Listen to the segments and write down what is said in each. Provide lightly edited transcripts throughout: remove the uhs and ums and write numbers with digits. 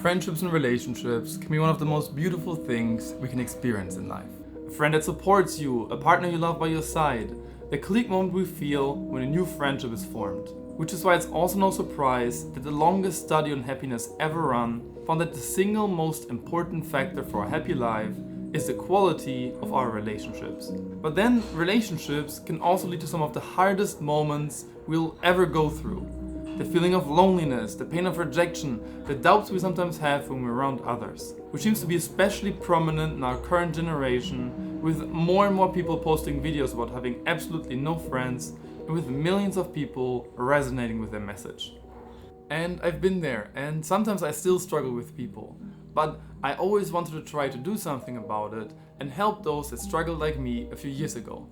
Friendships and relationships can be one of the most beautiful things we can experience in life. A friend that supports you, a partner you love by your side, the click moment we feel when a new friendship is formed. Which is why it's also no surprise that the longest study on happiness ever run found that the single most important factor for a happy life is the quality of our relationships. But then relationships can also lead to some of the hardest moments we'll ever go through. The feeling of loneliness, the pain of rejection, the doubts we sometimes have when we're around others, which seems to be especially prominent in our current generation, with more and more people posting videos about having absolutely no friends, and with millions of people resonating with their message. And I've been there, and sometimes I still struggle with people, but I always wanted to try to do something about it and help those that struggled like me a few years ago.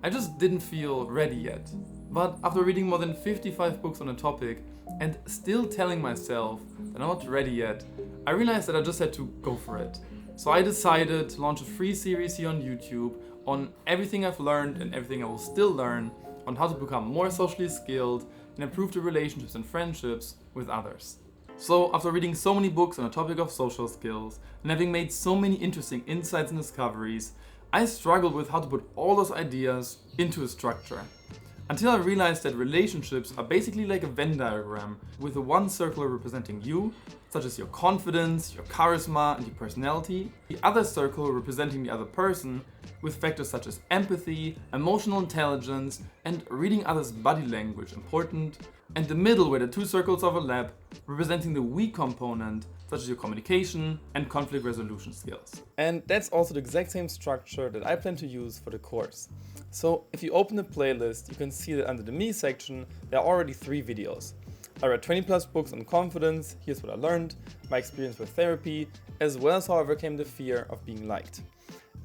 I just didn't feel ready yet. But after reading more than 55 books on the topic and still telling myself that I'm not ready yet, I realized that I just had to go for it. So I decided to launch a free series here on YouTube on everything I've learned and everything I will still learn on how to become more socially skilled and improve the relationships and friendships with others. So after reading so many books on the topic of social skills and having made so many interesting insights and discoveries, I struggled with how to put all those ideas into a structure. Until I realized that relationships are basically like a Venn diagram, with the one circle representing you, such as your confidence, your charisma, and your personality, the other circle representing the other person, with factors such as empathy, emotional intelligence, and reading others' body language important, and the middle where the two circles overlap, representing the weak component, such as your communication and conflict resolution skills. And that's also the exact same structure that I plan to use for the course. So if you open the playlist, you can see that under the Me section, there are already 3 videos. I read 20 plus books on confidence, here's what I learned, my experience with therapy, as well as how I overcame the fear of being liked.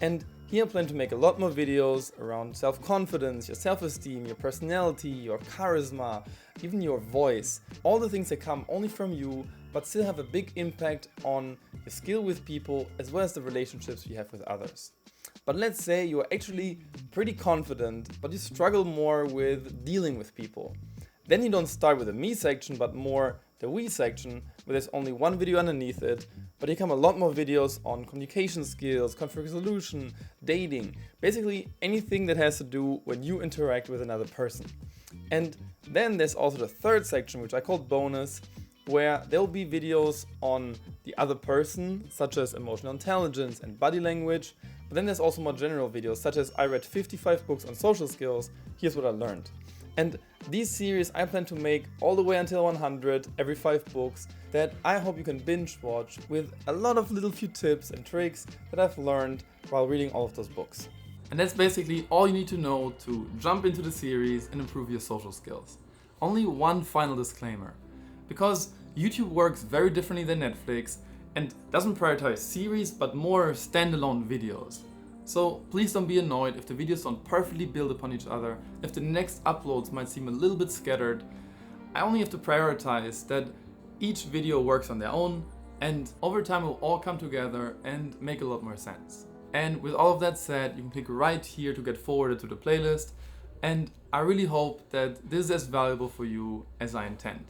And here I plan to make a lot more videos around self-confidence, your self-esteem, your personality, your charisma, even your voice. All the things that come only from you, but still have a big impact on your skill with people as well as the relationships you have with others. But let's say you're actually pretty confident, but you struggle more with dealing with people. Then you don't start with the Me section, but more the We section, where there's only one video underneath it, but here come a lot more videos on communication skills, conflict resolution, dating, basically anything that has to do when you interact with another person. And then there's also the 3rd section, which I call bonus, where there will be videos on the other person, such as emotional intelligence and body language, but then there's also more general videos, such as I read 55 books on social skills, here's what I learned. And these series I plan to make all the way until 100, every 5 books, that I hope you can binge watch with a lot of little few tips and tricks that I've learned while reading all of those books. And that's basically all you need to know to jump into the series and improve your social skills. Only one final disclaimer. Because YouTube works very differently than Netflix and doesn't prioritize series but more standalone videos. So please don't be annoyed if the videos don't perfectly build upon each other, if the next uploads might seem a little bit scattered. I only have to prioritize that each video works on their own, and over time will all come together and make a lot more sense. And with all of that said, you can click right here to get forwarded to the playlist, and I really hope that this is as valuable for you as I intend.